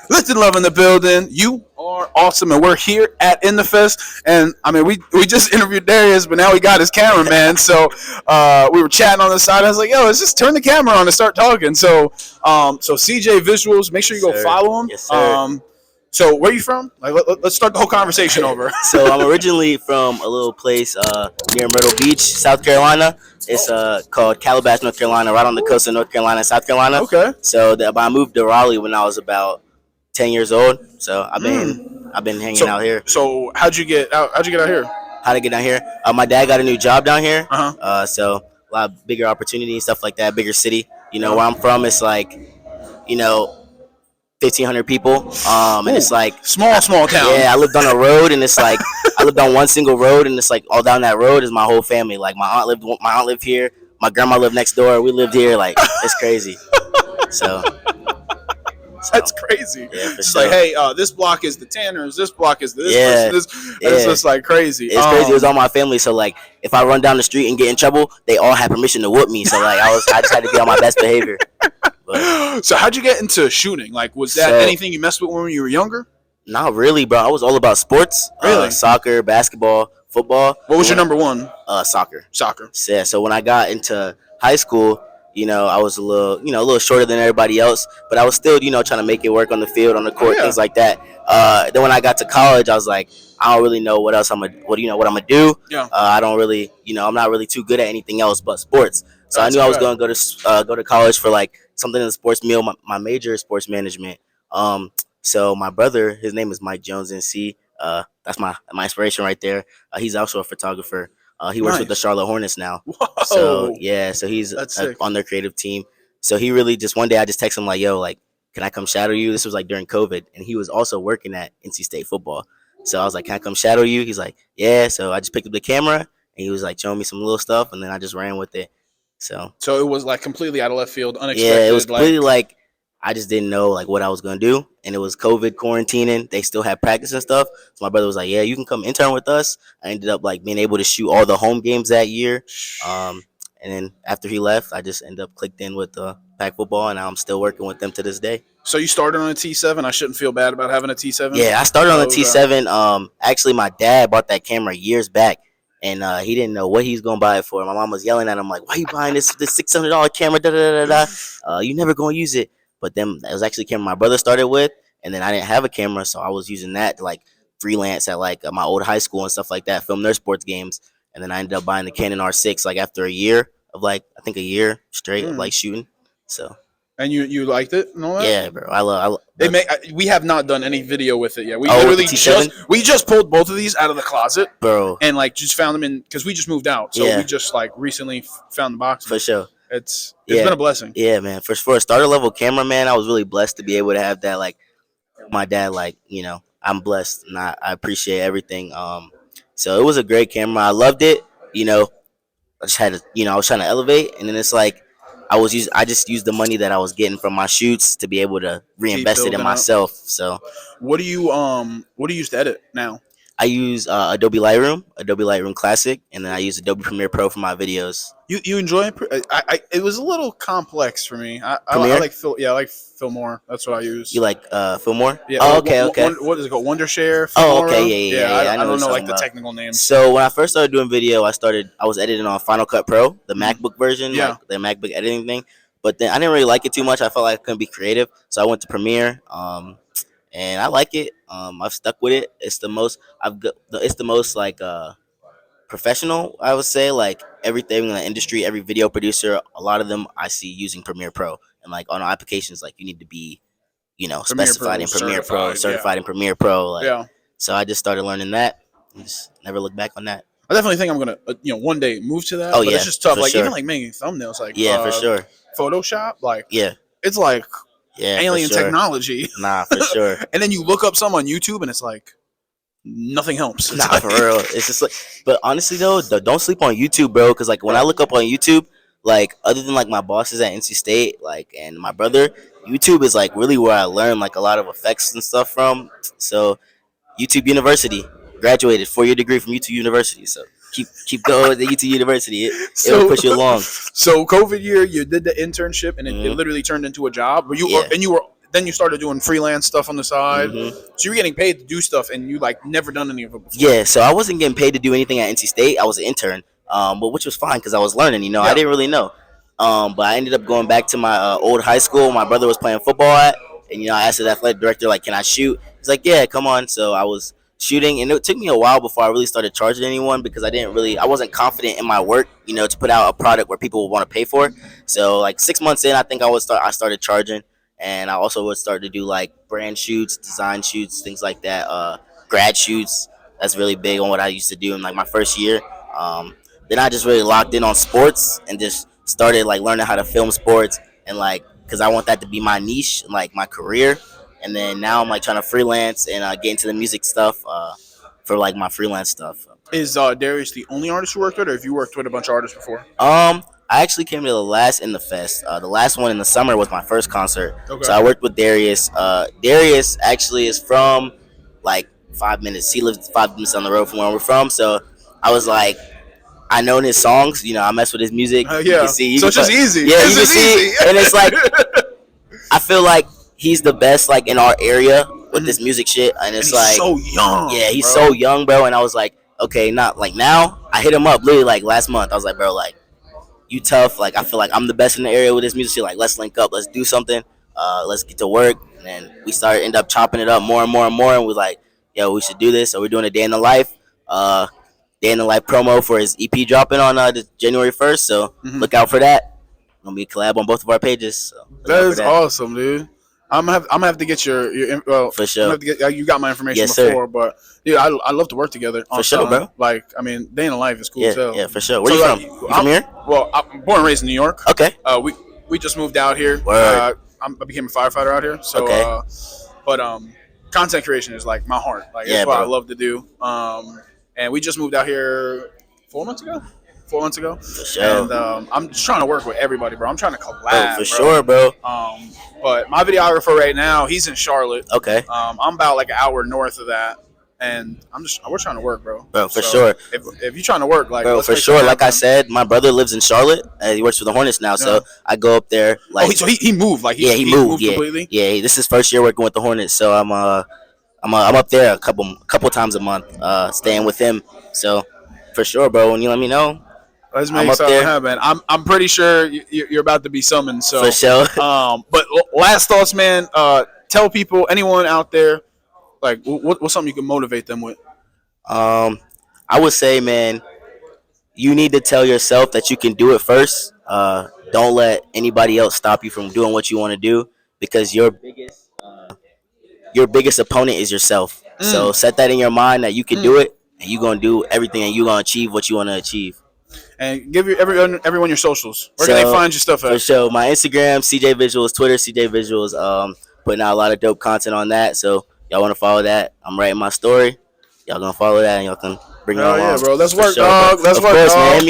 Lifted Love in the building. You are awesome, and we're here at In the Fest. And I mean, we just interviewed Darius, but now we got his cameraman. So we were chatting on the side. I was like, "Yo, let's just turn the camera on and start talking." So CJ Visuals, make sure you go follow him. Yes, sir. So where are you from? Like, let's start the whole conversation over. So I'm originally from a little place near Myrtle Beach, South Carolina. It's called Calabash, North Carolina, right on the coast of North Carolina and South Carolina. Okay. So but I moved to Raleigh when I was about 10 years old. So I've been hanging out here. So how'd you get out? How'd you get out here? How to get down here? My dad got a new job down here. Uh-huh. So a lot of bigger opportunity and stuff like that. Bigger city. You know where I'm from. It's like, 1,500 people. And it's like small town. Yeah, I lived on a road, and it's like I lived on one single road, and it's like all down that road is my whole family. Like my aunt lived here. My grandma lived next door. We lived here. Like it's crazy. So that's crazy. Yeah, for it's sure. like, hey, this block is the Tanners. This block is this Yeah, person. It's just like crazy. It's crazy. It was all my family. So like, if I run down the street and get in trouble, they all had permission to whoop me. So like, I just had to be on my best behavior. But, so how'd you get into shooting? Like, was that anything you messed with when you were younger? Not really, bro. I was all about sports. Really? Soccer, basketball, football. What was your number one? Soccer. Soccer. Yeah. So when I got into high school, I was a little shorter than everybody else, but I was still, trying to make it work on the field, on the court, things like that. Then when I got to college, I was like, I don't really know what else what I'm gonna do. Yeah. I don't really, I'm not really too good at anything else but sports. So I knew I was going to go to college for like something in the sports meal. My major is sports management. So my brother, his name is Mike Jones, NC. That's my inspiration right there. He's also a photographer. He works with the Charlotte Hornets now. Whoa. So he's on their creative team. So he really just one day I just texted him like, yo, like, can I come shadow you? This was like during COVID, and he was also working at NC State football. So I was like, can I come shadow you? He's like, yeah. So I just picked up the camera, and he was like showing me some little stuff, and then I just ran with it. So it was like completely out of left field, unexpected. Yeah, it was completely like I just didn't know like what I was gonna do, and it was COVID quarantining. They still had practice and stuff. So my brother was like, "Yeah, you can come intern with us." I ended up like being able to shoot all the home games that year. And then after he left, I just ended up clicked in with Pac Football, and now I'm still working with them to this day. So you started on a T7. I shouldn't feel bad about having a T7. Yeah, I started on a T7. Actually, my dad bought that camera years back, and he didn't know what he was gonna buy it for. My mom was yelling at him like, "Why are you buying this $600 camera? Da da da da. You never gonna use it." But then it was actually a camera my brother started with, and then I didn't have a camera, so I was using that to like freelance at like my old high school and stuff like that, film their sports games. And then I ended up buying the Canon R6 like after a year of like I think a year straight of like shooting. So. And you liked it and all that? Yeah, bro. I love. We have not done any video with it yet. We literally just pulled both of these out of the closet, bro, and like just found them in because we just moved out, so we just like recently found the box. For sure. It's been a blessing. Yeah, man. For a starter level camera, man, I was really blessed to be able to have that. Like, my dad, like, I'm blessed and I appreciate everything. So it was a great camera. I loved it. I just had to, I was trying to elevate, and then it's like I just used the money that I was getting from my shoots to be able to reinvest it in myself. So, what do you use to edit now? I use Adobe Lightroom Classic, and then I use Adobe Premiere Pro for my videos. You enjoy it? It was a little complex for me. I like Filmora. That's what I use. You like Filmora? Yeah. Oh, okay. What is it called? Wondershare? Filmora? Oh, okay. Yeah. I don't know like the technical names. So when I first started doing video, I was editing on Final Cut Pro, the MacBook version, like the MacBook editing thing. But then I didn't really like it too much. I felt like I couldn't be creative, so I went to Premiere. And I like it. I've stuck with it. It's the most like professional, I would say. Like everything in the industry, every video producer, a lot of them I see using Premiere Pro. And like on applications, like you need to be, specified in Premiere Pro, certified in Premiere Pro. Like, so I just started learning that. And just never look back on that. I definitely think I'm gonna, one day move to that. Oh, but yeah, it's just tough. Like sure. even like making thumbnails, like for sure. Photoshop, like it's like Yeah, alien for sure. technology. Nah, for sure. And then you look up some on YouTube and it's like nothing helps. It's Nah, like, for real. It's just like, but honestly though, don't sleep on YouTube, bro. Because like when I look up on YouTube, like other than like my bosses at NC State, like and my brother, YouTube is like really where I learn like a lot of effects and stuff from. So YouTube University, graduated 4-year degree from YouTube University. So keep going with the YouTube University. It'll push you along. So COVID year, you did the internship and it literally turned into a job. Were you Yeah. and you were then you started doing freelance stuff on the side. Hmm. So you were getting paid to do stuff, and you like never done any of it before. Yeah, so I wasn't getting paid to do anything at NC State. I was an intern, but which was fine because I was learning. I Yeah. didn't really know. But I ended up going back to my old high school. My brother was playing football at, and I asked the athletic director like, "Can I shoot?" He's like, "Yeah, come on." So I was shooting, and it took me a while before I really started charging anyone because I wasn't confident in my work, to put out a product where people would want to pay for it. So like 6 months in, I think I started charging, and I also would start to do like brand shoots, design shoots, things like that, grad shoots. That's really big on what I used to do in like my first year. Then I just really locked in on sports and just started like learning how to film sports and like because I want that to be my niche and like my career. And then now I'm like trying to freelance and get into the music stuff for like my freelance stuff. Is Darius the only artist you worked with, or have you worked with a bunch of artists before? I actually came to the last in the fest. The last one in the summer was my first concert. Okay. So I worked with Darius. Darius actually is from like 5 minutes. He lives 5 minutes on the road from where we're from. So I was like, I know his songs. I mess with his music. You Yeah. can see. So it's just easy. Yeah, It's you can just see. easy. And it's like I feel like he's the best like in our area with this music shit. And it's he's like so young. yeah, he's bro. so young, bro. And I was like, okay, not like now. I hit him up literally like last month. I was like, bro, like you tough. Like I feel like I'm the best in the area with this music shit. Like let's link up. Let's do something. Let's get to work. And then we started end up chopping it up more and more and more. And we're like, yo, we should do this. So we're doing a day in the life. Day in the life promo for his EP dropping on January 1st. So look out for that. Gonna be a collab on both of our pages. So That is awesome, dude. I'm gonna have to get your well for sure. I'm gonna have to get, you got my information Yes, before, sir. but dude, I love to work together. On For sure, something. bro. Like I mean, day in the life is cool as hell. Yeah, for sure. Where you from? You from here? Well, I'm born and raised in New York. Okay. We just moved out here. Word. I became a firefighter out here. So, Okay. But content creation is like my heart. Like Yeah, it's what bro. I love to do. And we just moved out here 4 months ago. 4 months ago. For sure. And I'm just trying to work with everybody, bro. I'm trying to collab. Oh, for sure, bro. But my videographer right now, he's in Charlotte. Okay. I'm about like an hour north of that, and we're trying to work, bro. Bro, for sure. If you're trying to work, like, Bro, let's for make sure. something Like I happen. said, my brother lives in Charlotte. He works for the Hornets now, so I go up there. Like, so he moved, like he moved. Yeah, completely. yeah. This is his first year working with the Hornets, so I'm up there a couple times a month, staying with him. So for sure, bro. When you let me know, Let's I'm make up something there. happen. I'm pretty sure you're about to be summoned. So for sure. But last thoughts, man. Tell people, anyone out there, like, what's something you can motivate them with? I would say, man, you need to tell yourself that you can do it first. Don't let anybody else stop you from doing what you want to do because your biggest opponent is yourself. So set that in your mind that you can do it, and you're gonna do everything, and you're gonna achieve what you want to achieve. And give everyone your socials. Where can they find your stuff at? For sure, my Instagram, CJ Visuals, Twitter, CJ Visuals. Putting out a lot of dope content on that. So y'all want to follow that? I'm writing my story. Y'all gonna follow that, and y'all can bring it along. Yeah, bro. Let's For work, sure, dog. bro. Let's of work, course, dog. man.